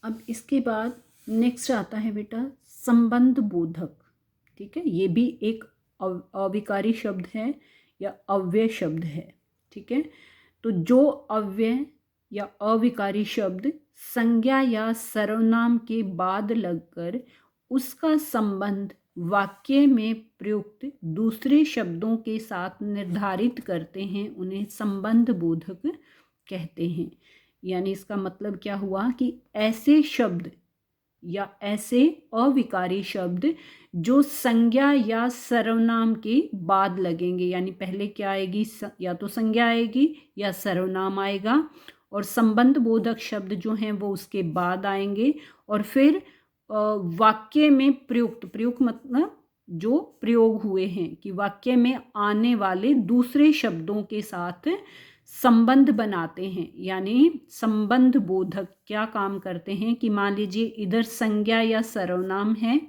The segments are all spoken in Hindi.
अब इसके बाद नेक्स्ट आता है बेटा संबंध बोधक। ठीक है, ये भी एक अविकारी शब्द है या अव्यय शब्द है। ठीक है, तो जो अव्यय या अविकारी शब्द संज्ञा या सर्वनाम के बाद लगकर उसका संबंध वाक्य में प्रयुक्त दूसरे शब्दों के साथ निर्धारित करते हैं, उन्हें संबंध बोधक कहते हैं। यानी इसका मतलब क्या हुआ कि ऐसे शब्द या ऐसे अविकारी शब्द जो संज्ञा या सर्वनाम के बाद लगेंगे, यानी पहले क्या आएगी, या तो संज्ञा आएगी या सर्वनाम आएगा, और संबंध बोधक शब्द जो हैं वो उसके बाद आएंगे, और फिर वाक्य में प्रयुक्त मतलब जो प्रयोग हुए हैं कि वाक्य में आने वाले दूसरे शब्दों के साथ संबंध बनाते हैं। यानी संबंध बोधक क्या काम करते हैं कि मान लीजिए इधर संज्ञा या सर्वनाम है,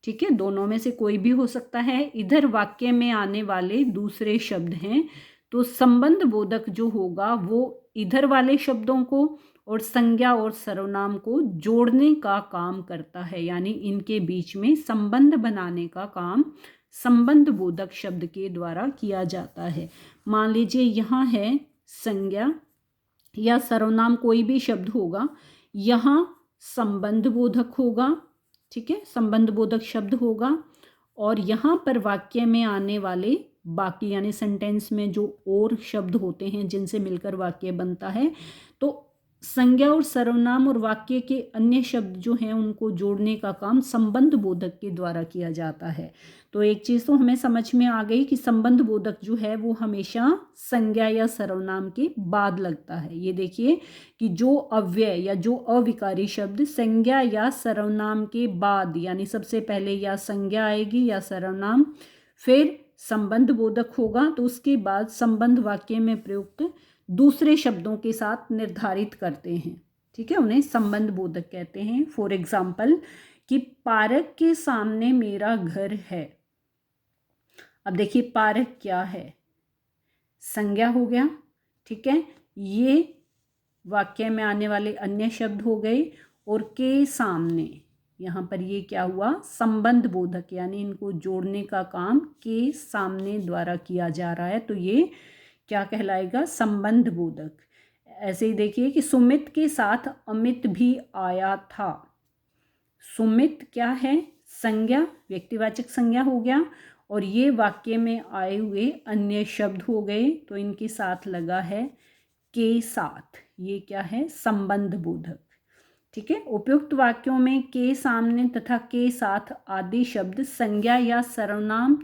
ठीक है, दोनों में से कोई भी हो सकता है, इधर वाक्य में आने वाले दूसरे शब्द हैं, तो संबंध बोधक जो होगा वो इधर वाले शब्दों को और संज्ञा और सर्वनाम को जोड़ने का काम करता है। यानी इनके बीच में संबंध बनाने का काम संबंध बोधक शब्द के द्वारा किया जाता है। मान लीजिए यहाँ है संज्ञा या सर्वनाम, कोई भी शब्द होगा, यहाँ संबंध बोधक होगा। ठीक है, संबंध बोधक शब्द होगा, और यहाँ पर वाक्य में आने वाले बाकी यानी सेंटेंस में जो और शब्द होते हैं जिनसे मिलकर वाक्य बनता है, तो संज्ञा और सर्वनाम और वाक्य के अन्य शब्द जो हैं उनको जोड़ने का काम संबंध बोधक के द्वारा किया जाता है। तो एक चीज़ तो हमें समझ में आ गई कि संबंध बोधक जो है वो हमेशा संज्ञा या सर्वनाम के बाद लगता है। ये देखिए कि जो अव्यय या जो अविकारी शब्द संज्ञा या सर्वनाम के बाद, यानी सबसे पहले या संज्ञा आएगी या सर्वनाम, फिर संबंध बोधक होगा, तो उसके बाद संबंध वाक्य में प्रयुक्त दूसरे शब्दों के साथ निर्धारित करते हैं। ठीक है, उन्हें संबंध बोधक कहते हैं। फॉर एग्जाम्पल कि पार्क के सामने मेरा घर है। अब देखिए पार्क क्या है, संज्ञा हो गया। ठीक है, ये वाक्य में आने वाले अन्य शब्द हो गए, और के सामने यहाँ पर ये क्या हुआ, संबंध बोधक, यानी इनको जोड़ने का काम के सामने द्वारा किया जा रहा है, तो ये क्या कहलाएगा, संबंध बोधक। ऐसे ही देखिए कि सुमित के साथ अमित भी आया था। सुमित क्या है, संज्ञा, व्यक्तिवाचक संज्ञा हो गया, और ये वाक्य में आए हुए अन्य शब्द हो गए, तो इनके साथ लगा है के साथ, ये क्या है, संबंध बोधक। ठीक है, उपयुक्त वाक्यों में के सामने तथा के साथ आदि शब्द संज्ञा या सर्वनाम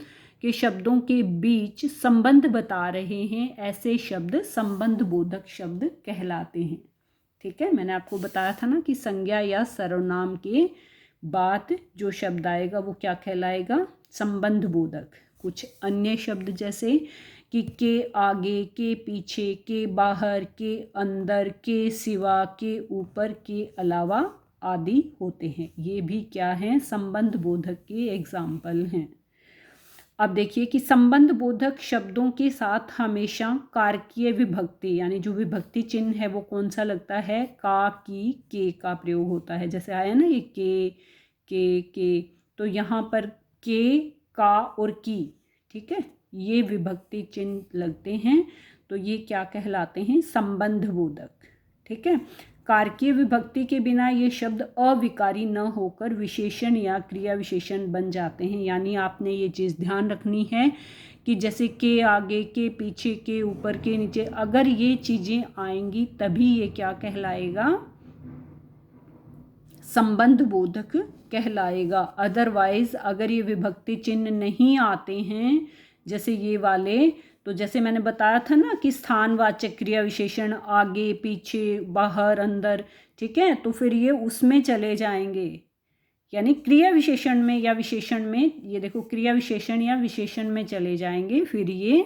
के शब्दों के बीच संबंध बता रहे हैं, ऐसे शब्द संबंध बोधक शब्द कहलाते हैं। ठीक है, मैंने आपको बताया था ना कि संज्ञा या सर्वनाम के बाद जो शब्द आएगा वो क्या कहलाएगा, संबंध बोधक। कुछ अन्य शब्द जैसे कि के आगे, के पीछे, के बाहर, के अंदर, के सिवा, के ऊपर, के अलावा आदि होते हैं, ये भी क्या हैं, संबंध बोधक के एग्जाम्पल हैं। अब देखिए कि संबंध बोधक शब्दों के साथ हमेशा कारकीय विभक्ति, यानी जो विभक्ति चिन्ह है वो कौन सा लगता है, का, की, के का प्रयोग होता है। जैसे आया ना ये के, तो यहाँ पर के, का और की, ठीक है, ये विभक्ति चिन्ह लगते हैं, तो ये क्या कहलाते हैं, संबंध बोधक। ठीक है, कारकीय विभक्ति के बिना ये शब्द अविकारी न होकर विशेषण या क्रिया विशेषण बन जाते हैं। यानी आपने ये चीज़ ध्यान रखनी है कि जैसे के आगे, के पीछे, के ऊपर, के नीचे, अगर ये चीज़ें आएंगी तभी ये क्या कहलाएगा, संबंध बोधक कहलाएगा। अदरवाइज अगर ये विभक्ति चिन्ह नहीं आते हैं जैसे ये वाले, तो जैसे मैंने बताया था ना कि स्थानवाचक क्रिया विशेषण आगे, पीछे, बाहर, अंदर, ठीक है, तो फिर ये उसमें चले जाएंगे, यानी क्रिया विशेषण में या विशेषण में, ये देखो क्रिया विशेषण या विशेषण में चले जाएंगे, फिर ये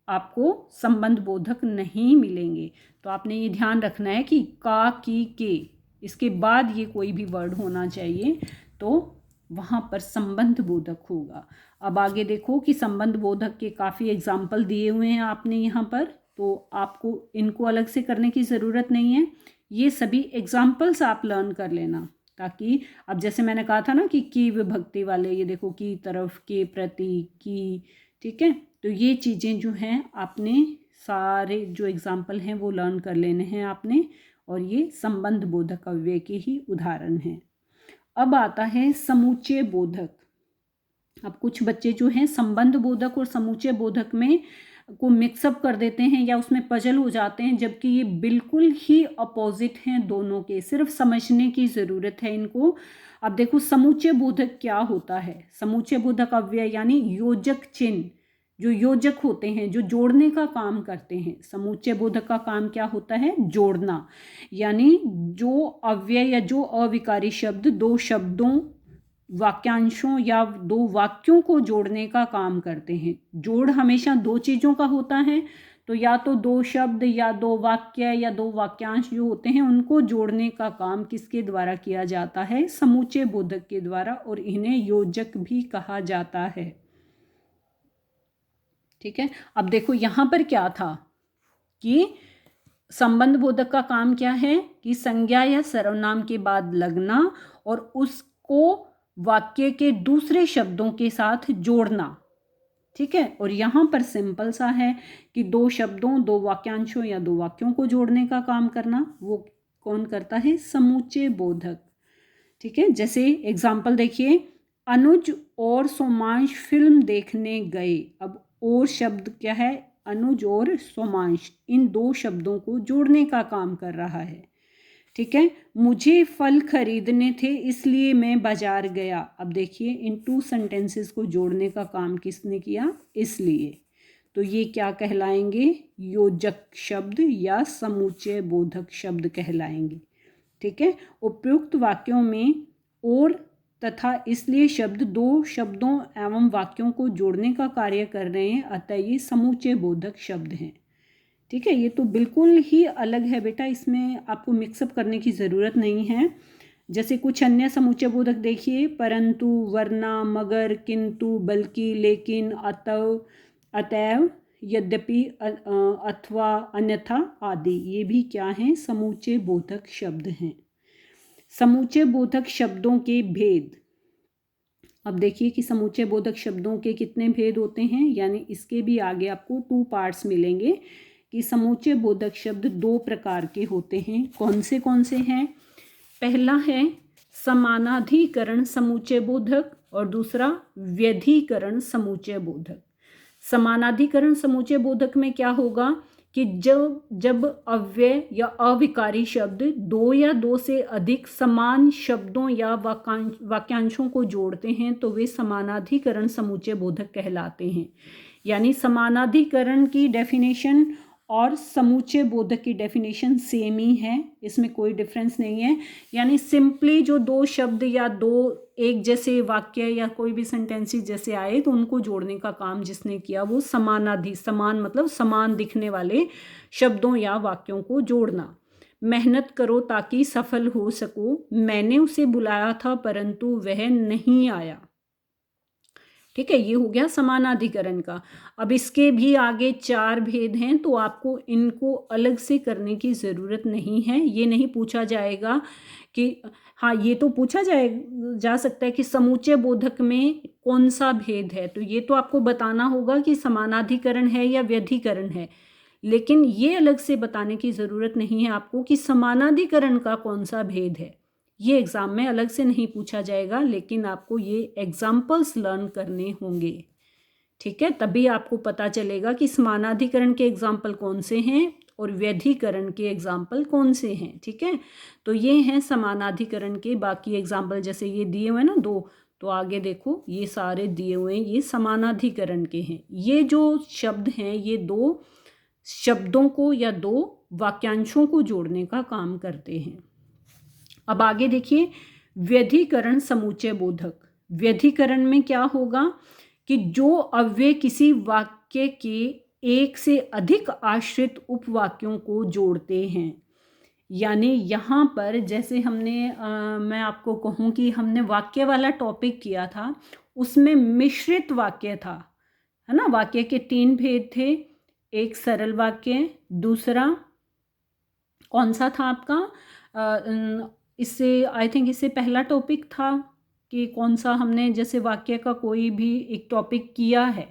आपको संबंध बोधक नहीं मिलेंगे। तो आपने ये ध्यान रखना है कि का, की, के, इसके बाद ये कोई भी वर्ड होना चाहिए, तो वहाँ पर संबंध बोधक होगा। अब आगे देखो कि संबंध बोधक के काफ़ी एग्जाम्पल दिए हुए हैं आपने यहाँ पर, तो आपको इनको अलग से करने की ज़रूरत नहीं है, ये सभी एग्जाम्पल्स आप लर्न कर लेना, ताकि अब जैसे मैंने कहा था ना कि की विभक्ति वाले, ये देखो की तरफ, के प्रति, की, ठीक है। तो ये चीज़ें जो हैं आपने सारे जो एग्जाम्पल हैं वो लर्न कर लेने हैं आपने, और ये संबंध बोधक अव्यय के ही उदाहरण हैं। अब आता है समूचय बोधक। अब कुछ बच्चे जो हैं संबंध बोधक और समूचय बोधक में को मिक्सअप कर देते हैं या उसमें पजल हो जाते हैं, जबकि ये बिल्कुल ही अपोजिट हैं दोनों के, सिर्फ समझने की ज़रूरत है इनको। अब देखो समूचय बोधक क्या होता है। समूचय बोधक अव्यय यानी योजक चिन्ह, जो योजक होते हैं, जो जोड़ने का काम करते हैं। समूचय बोधक का काम क्या होता है? जोड़ना। यानी जो अव्यय या जो अविकारी शब्द दो शब्दों, वाक्यांशों या दो वाक्यों को जोड़ने का काम करते हैं। जोड़ हमेशा दो चीज़ों का होता है, तो या तो दो शब्द या दो वाक्य या दो वाक्यांश जो होते हैं उनको जोड़ने का काम किसके द्वारा किया जाता है? समूचय बोधक के द्वारा, और इन्हें योजक भी कहा जाता है। ठीक है। अब देखो यहाँ पर क्या था कि संबंध बोधक का काम क्या है कि संज्ञा या सर्वनाम के बाद लगना और उसको वाक्य के दूसरे शब्दों के साथ जोड़ना। ठीक है। और यहाँ पर सिंपल सा है कि दो शब्दों, दो वाक्यांशों या दो वाक्यों को जोड़ने का काम करना, वो कौन करता है? समूचय बोधक। ठीक है। जैसे एग्जाम्पल देखिए, अनुज और सोमांश फिल्म देखने गए। अब और शब्द क्या है? अनुज और सोमांश, इन दो शब्दों को जोड़ने का काम कर रहा है। ठीक है। मुझे फल खरीदने थे इसलिए मैं बाजार गया। अब देखिए इन टू सेंटेंसेस को जोड़ने का काम किसने किया? इसलिए। तो ये क्या कहलाएंगे? योजक शब्द या समूचय बोधक शब्द कहलाएंगे। ठीक है। उपयुक्त वाक्यों में और तथा इसलिए शब्द दो शब्दों एवं वाक्यों को जोड़ने का कार्य कर रहे हैं, अतः ये समूचय बोधक शब्द हैं। ठीक है। ये तो बिल्कुल ही अलग है बेटा, इसमें आपको मिक्सअप करने की ज़रूरत नहीं है। जैसे कुछ अन्य समूचय बोधक देखिए, परंतु, वरना, मगर, किंतु, बल्कि, लेकिन, अतव, अतएव, यद्यपि, अथवा, अन्यथा आदि, ये भी क्या हैं? समूचय बोधक शब्द हैं। समूचय बोधक शब्दों के भेद। अब देखिए कि समूचय बोधक शब्दों के कितने भेद होते हैं, यानी इसके भी आगे आपको 2 पार्ट्स मिलेंगे कि समूचय बोधक शब्द 2 प्रकार के होते हैं। कौन से हैं? पहला है समानाधिकरण समूचय बोधक और दूसरा व्यधिकरण समूचय बोधक। समानाधिकरण समूचय बोधक में क्या होगा कि जब अव्यय या अविकारी शब्द दो या दो से अधिक समान शब्दों या वाक्यांशों को जोड़ते हैं तो वे समानाधिकरण समूचय बोधक कहलाते हैं। यानी समानाधिकरण की डेफिनेशन और समूचय बोधक की डेफिनेशन सेम ही है, इसमें कोई डिफरेंस नहीं है। यानी सिंपली जो दो शब्द या दो एक जैसे वाक्य या कोई भी सेंटेंसेस जैसे आए तो उनको जोड़ने का काम जिसने किया वो समान मतलब समान दिखने वाले शब्दों या वाक्यों को जोड़ना। मेहनत करो ताकि सफल हो सको, मैंने उसे बुलाया था परंतु वह नहीं आया। ठीक है, ये हो गया समानाधिकरण का। अब इसके भी आगे 4 भेद हैं तो आपको इनको अलग से करने की ज़रूरत नहीं है। ये नहीं पूछा जाएगा कि हाँ, ये तो पूछा जा सकता है कि समूचय बोधक में कौन सा भेद है, तो ये तो आपको बताना होगा कि समानाधिकरण है या व्यधिकरण है। लेकिन ये अलग से बताने की ज़रूरत नहीं है आपको कि समानाधिकरण का कौन सा भेद है। ये एग्ज़ाम में अलग से नहीं पूछा जाएगा, लेकिन आपको ये एग्जाम्पल्स लर्न करने होंगे। ठीक है, तभी आपको पता चलेगा कि समानाधिकरण के एग्जाम्पल कौन से हैं और व्यधिकरण के एग्जाम्पल कौन से हैं। ठीक है, तो ये हैं समानाधिकरण के। बाकी एग्जाम्पल जैसे ये दिए हुए हैं ना 2, तो आगे देखो ये सारे दिए हुए हैं, ये समानाधिकरण के हैं। ये जो शब्द हैं ये 2 शब्दों को या 2 वाक्यांशों को जोड़ने का काम करते हैं। अब आगे देखिए व्यधिकरण समूचय बोधक। व्यधिकरण में क्या होगा कि जो अव्यय किसी वाक्य के एक से अधिक आश्रित उपवाक्यों को जोड़ते हैं। यानी यहाँ पर जैसे मैं आपको कहूँ कि हमने वाक्य वाला टॉपिक किया था, उसमें मिश्रित वाक्य था, है ना। वाक्य के 3 भेद थे, एक सरल वाक्य, दूसरा कौन सा था आपका? इससे आई थिंक इससे पहला टॉपिक था कि कौन सा हमने जैसे वाक्य का कोई भी एक टॉपिक किया है,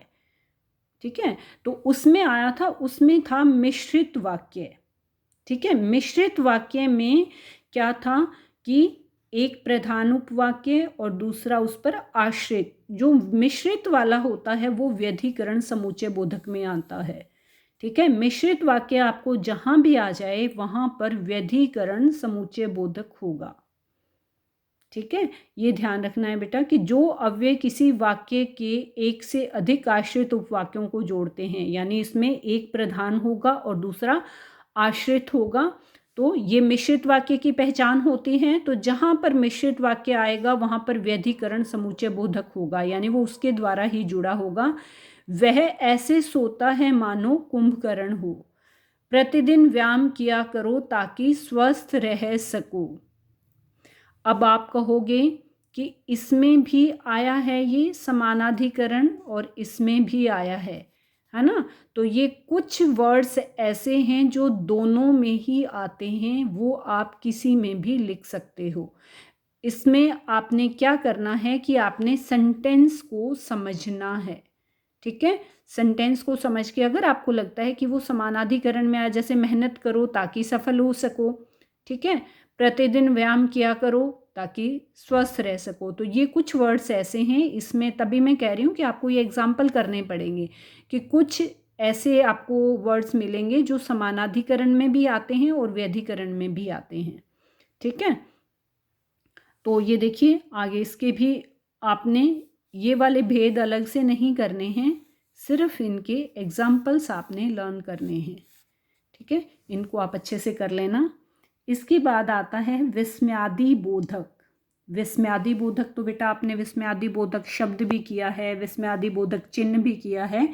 ठीक है, तो उसमें आया था, उसमें था मिश्रित वाक्य। ठीक है, मिश्रित वाक्य में क्या था कि एक प्रधान उपवाक्य और दूसरा उस पर आश्रित। जो मिश्रित वाला होता है वो व्यधिकरण समुच्चय बोधक में आता है। ठीक है, मिश्रित वाक्य आपको जहां भी आ जाए वहां पर व्यधिकरण समुच्चय बोधक होगा। ठीक है, ये ध्यान रखना है बेटा कि जो अव्यय किसी वाक्य के एक से अधिक आश्रित उपवाक्यों को जोड़ते हैं, यानी इसमें एक प्रधान होगा और दूसरा आश्रित होगा, तो ये मिश्रित वाक्य की पहचान होती है। तो जहां पर मिश्रित वाक्य आएगा वहां पर व्यधिकरण समुच्चय बोधक होगा, यानी वो उसके द्वारा ही जुड़ा होगा। वह ऐसे सोता है मानो कुंभकर्ण हो, प्रतिदिन व्यायाम किया करो ताकि स्वस्थ रह सको। अब आप कहोगे कि इसमें भी आया है ये समानाधिकरण और इसमें भी आया है ना? तो ये कुछ वर्ड्स ऐसे हैं जो दोनों में ही आते हैं, वो आप किसी में भी लिख सकते हो। इसमें आपने क्या करना है कि आपने सेंटेंस को समझना है। ठीक है, सेंटेंस को समझ के अगर आपको लगता है कि वो समानाधिकरण में आया, जैसे मेहनत करो ताकि सफल हो सको, ठीक है, प्रतिदिन व्यायाम किया करो ताकि स्वस्थ रह सको, तो ये कुछ वर्ड्स ऐसे हैं। इसमें तभी मैं कह रही हूँ कि आपको ये एग्जाम्पल करने पड़ेंगे कि कुछ ऐसे आपको वर्ड्स मिलेंगे जो समानाधिकरण में भी आते हैं और व्यधिकरण में भी आते हैं। ठीक है, तो ये देखिए आगे इसके भी आपने ये वाले भेद अलग से नहीं करने हैं, सिर्फ इनके एग्जाम्पल्स आपने लर्न करने हैं। ठीक है, इनको आप अच्छे से कर लेना। इसके बाद आता है विस्मयादि बोधक। विस्मयादि बोधक तो बेटा आपने विस्मयादि बोधक शब्द भी किया है, विस्मयादि बोधक चिन्ह भी किया है,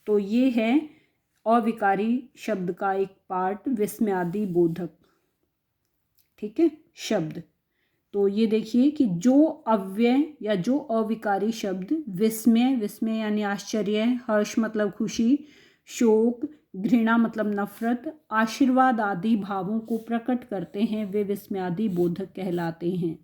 तो ये है अविकारी शब्द का एक पार्ट विस्मयादि बोधक। ठीक है, शब्द। तो ये देखिए कि जो अव्यय या जो अविकारी शब्द विस्मय, विस्मय यानी आश्चर्य, हर्ष मतलब खुशी, शोक, घृणा मतलब नफरत, आशीर्वाद आदि भावों को प्रकट करते हैं, वे विस्मयादि बोधक कहलाते हैं।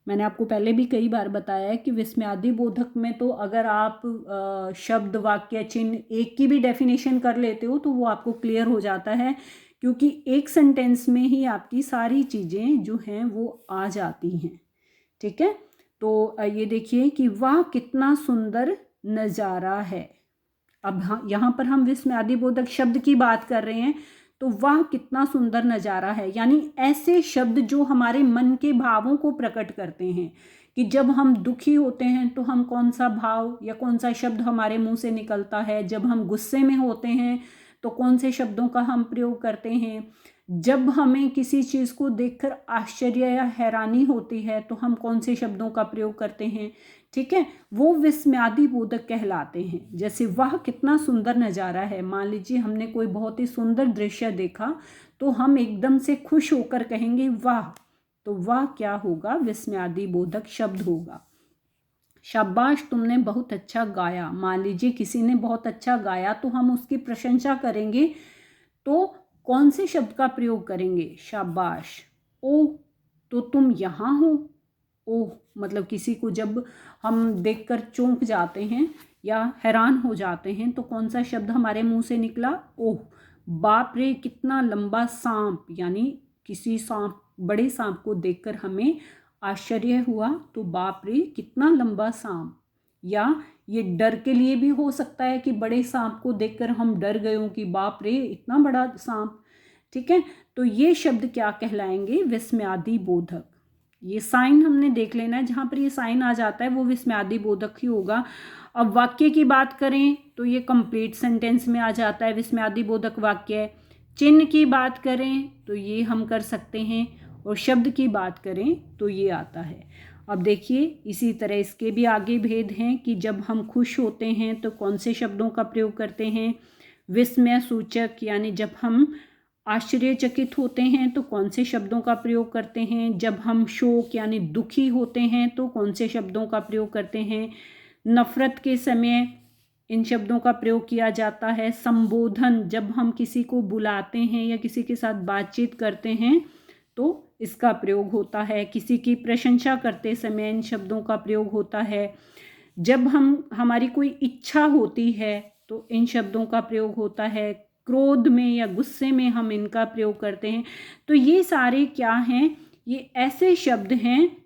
मैंने आपको पहले भी कई बार बताया है कि विस्मयादि बोधक में तो अगर आप शब्द, वाक्य, चिन्ह एक की भी डेफिनेशन कर लेते हो तो वो आपको क्लियर हो जाता है, क्योंकि एक सेंटेंस में ही आपकी सारी चीज़ें जो हैं वो आ जाती हैं। ठीक है, तो ये देखिए कि वाह कितना सुंदर नज़ारा है। अब यहाँ पर हम विस्मयादि बोधक शब्द की बात कर रहे हैं, तो वाह कितना सुंदर नज़ारा है, यानी ऐसे शब्द जो हमारे मन के भावों को प्रकट करते हैं कि जब हम दुखी होते हैं तो हम कौन सा भाव या कौन सा शब्द हमारे मुंह से निकलता है, जब हम गुस्से में होते हैं तो कौन से शब्दों का हम प्रयोग करते हैं, जब हमें किसी चीज़ को देखकर आश्चर्य या हैरानी होती है तो हम कौन से शब्दों का प्रयोग करते हैं। ठीक है, वो विस्मयादि बोधक कहलाते हैं। जैसे वाह कितना सुंदर नज़ारा है, मान लीजिए हमने कोई बहुत ही सुंदर दृश्य देखा तो हम एकदम से खुश होकर कहेंगे वाह, तो वाह क्या होगा? विस्मयादि बोधक शब्द होगा। शाबाश तुमने बहुत अच्छा गाया, मान लीजिए किसी ने बहुत अच्छा गाया तो हम उसकी प्रशंसा करेंगे, तो कौन से शब्द का प्रयोग करेंगे? शाबाश। ओह तो तुम यहाँ हो, ओह मतलब किसी को जब हम देखकर चौंक जाते हैं या हैरान हो जाते हैं तो कौन सा शब्द हमारे मुंह से निकला? ओह। बाप रे कितना लंबा सांप, यानी किसी सांप, बड़े सांप को देखकर हमें आश्चर्य हुआ तो बाप रे कितना लंबा सांप। या ये डर के लिए भी हो सकता है कि बड़े सांप को देखकर हम डर गए हों कि बाप रे इतना बड़ा सांप। ठीक है, तो ये शब्द क्या कहलाएंगे? विस्मयादि बोधक। ये साइन हमने देख लेना है, जहाँ पर ये साइन आ जाता है वो विस्मयादि बोधक ही होगा। अब वाक्य की बात करें तो ये कंप्लीट सेंटेंस में आ जाता है विस्मयादि बोधक वाक्य। चिन्ह की बात करें तो ये हम कर सकते हैं, और शब्द की बात करें तो ये आता है। अब देखिए इसी तरह इसके भी आगे भेद हैं कि जब हम खुश होते हैं तो कौन से शब्दों का प्रयोग करते हैं? विस्मय सूचक, यानी जब हम आश्चर्यचकित होते हैं तो कौन से शब्दों का प्रयोग करते हैं? जब हम शोक यानी दुखी होते हैं तो कौन से शब्दों का प्रयोग करते हैं? नफरत के समय इन शब्दों का प्रयोग किया जाता है। संबोधन, जब हम किसी को बुलाते हैं या किसी के साथ बातचीत करते हैं तो इसका प्रयोग होता है। किसी की प्रशंसा करते समय इन शब्दों का प्रयोग होता है। जब हमारी कोई इच्छा होती है तो इन शब्दों का प्रयोग होता है। क्रोध में या गुस्से में हम इनका प्रयोग करते हैं। तो ये सारे क्या हैं, ये ऐसे शब्द हैं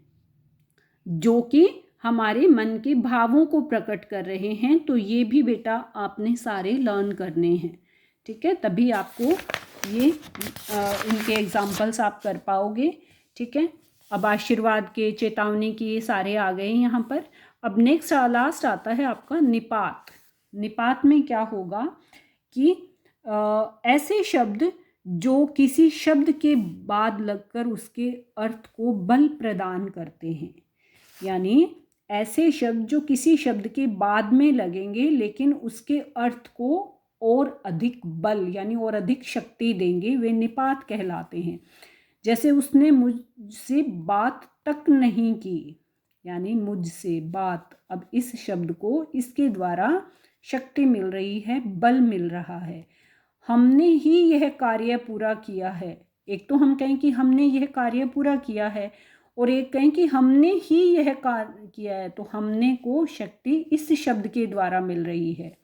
जो कि हमारे मन के भावों को प्रकट कर रहे हैं। तो ये भी बेटा आपने सारे लर्न करने हैं, ठीक है, तभी आपको ये इनके एग्जाम्पल्स आप कर पाओगे, ठीक है। अब आशीर्वाद के, चेतावनी के ये सारे आ गए यहाँ पर। अब नेक्स्ट लास्ट आता है आपका निपात। निपात में क्या होगा कि ऐसे शब्द जो किसी शब्द के बाद लगकर उसके अर्थ को बल प्रदान करते हैं, यानी ऐसे शब्द जो किसी शब्द के बाद में लगेंगे लेकिन उसके अर्थ को और अधिक बल यानी और अधिक शक्ति देंगे, वे निपात कहलाते हैं। जैसे उसने मुझसे बात तक नहीं की, यानी मुझसे बात, अब इस शब्द को इसके द्वारा शक्ति मिल रही है, बल मिल रहा है। हमने ही यह कार्य पूरा किया है, एक तो हम कहें कि हमने यह कार्य पूरा किया है और एक कहें कि हमने ही यह कार्य किया है, तो हमने को शक्ति इस शब्द के द्वारा मिल रही है।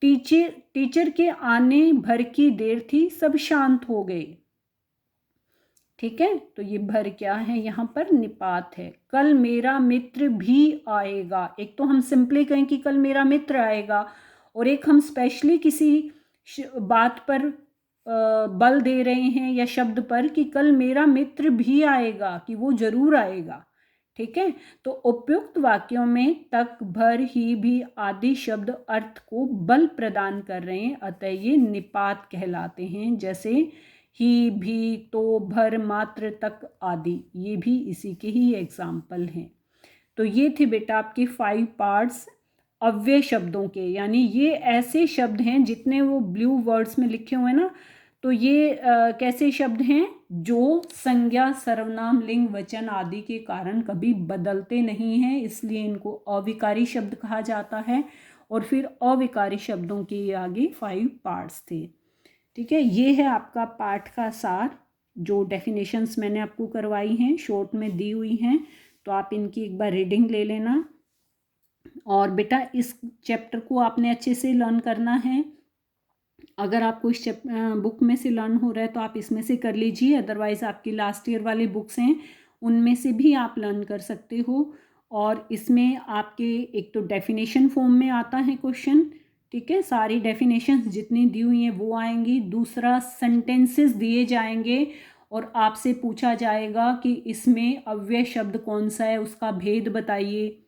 टीचर के आने भर की देर थी, सब शांत हो गए, ठीक है। तो ये भर क्या है, यहाँ पर निपात है। कल मेरा मित्र भी आएगा, एक तो हम सिंपली कहें कि कल मेरा मित्र आएगा और एक हम स्पेशली किसी बात पर बल दे रहे हैं या शब्द पर कि कल मेरा मित्र भी आएगा, कि वो जरूर आएगा, ठीक है। तो उपयुक्त वाक्यों में तक, भर, ही, भी आदि शब्द अर्थ को बल प्रदान कर रहे हैं, अतः ये निपात कहलाते हैं। जैसे ही, भी, तो, भर, मात्र, तक आदि, ये भी इसी के ही एग्जाम्पल हैं। तो ये थे बेटा आपके 5 पार्ट्स अव्यय शब्दों के, यानी ये ऐसे शब्द हैं जितने वो ब्लू वर्ड्स में लिखे हुए हैं ना, तो ये कैसे शब्द हैं जो संज्ञा, सर्वनाम, लिंग, वचन आदि के कारण कभी बदलते नहीं हैं, इसलिए इनको अविकारी शब्द कहा जाता है। और फिर अविकारी शब्दों के आगे 5 पार्ट्स थे, ठीक है। ये है आपका पाठ का सार, जो डेफिनेशंस मैंने आपको करवाई हैं शॉर्ट में दी हुई हैं, तो आप इनकी एक बार रीडिंग ले लेना। और बेटा इस चैप्टर को आपने अच्छे से लर्न करना है। अगर आपको इस बुक में से लर्न हो रहा है तो आप इसमें से कर लीजिए, अदरवाइज़ आपकी लास्ट ईयर वाली बुक्स हैं उनमें से भी आप लर्न कर सकते हो। और इसमें आपके एक तो डेफिनेशन फॉर्म में आता है क्वेश्चन, ठीक है, सारी डेफिनेशंस जितनी दी हुई हैं वो आएंगी। दूसरा, सेंटेंसेस दिए जाएंगे और आपसे पूछा जाएगा कि इसमें अव्यय शब्द कौन सा है, उसका भेद बताइए।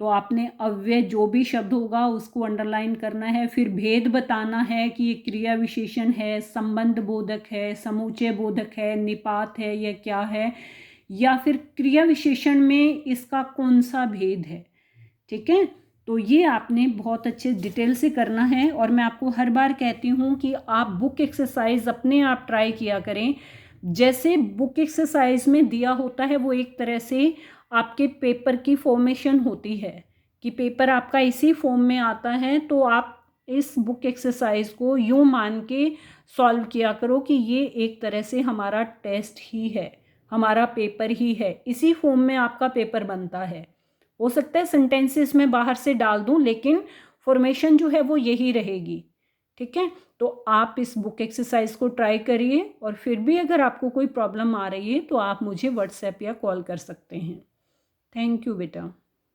तो आपने अव्यय जो भी शब्द होगा उसको अंडरलाइन करना है, फिर भेद बताना है कि ये क्रिया विशेषण है, संबंध बोधक है, समुच्चय बोधक है, निपात है, या क्या है, या फिर क्रिया विशेषण में इसका कौन सा भेद है, ठीक है। तो ये आपने बहुत अच्छे डिटेल से करना है। और मैं आपको हर बार कहती हूँ कि आप बुक एक्सरसाइज अपने आप ट्राई किया करें। जैसे बुक एक्सरसाइज में दिया होता है वो एक तरह से आपके पेपर की फॉर्मेशन होती है कि पेपर आपका इसी फॉर्म में आता है, तो आप इस बुक एक्सरसाइज को यूँ मान के सॉल्व किया करो कि ये एक तरह से हमारा टेस्ट ही है, हमारा पेपर ही है, इसी फॉर्म में आपका पेपर बनता है। हो सकता है सेंटेंसेस में बाहर से डाल दूं, लेकिन फॉर्मेशन जो है वो यही रहेगी, ठीक है। तो आप इस बुक एक्सरसाइज को ट्राई करिए और फिर भी अगर आपको कोई प्रॉब्लम आ रही है तो आप मुझे व्हाट्सएप या कॉल कर सकते हैं। थैंक यू बेटा।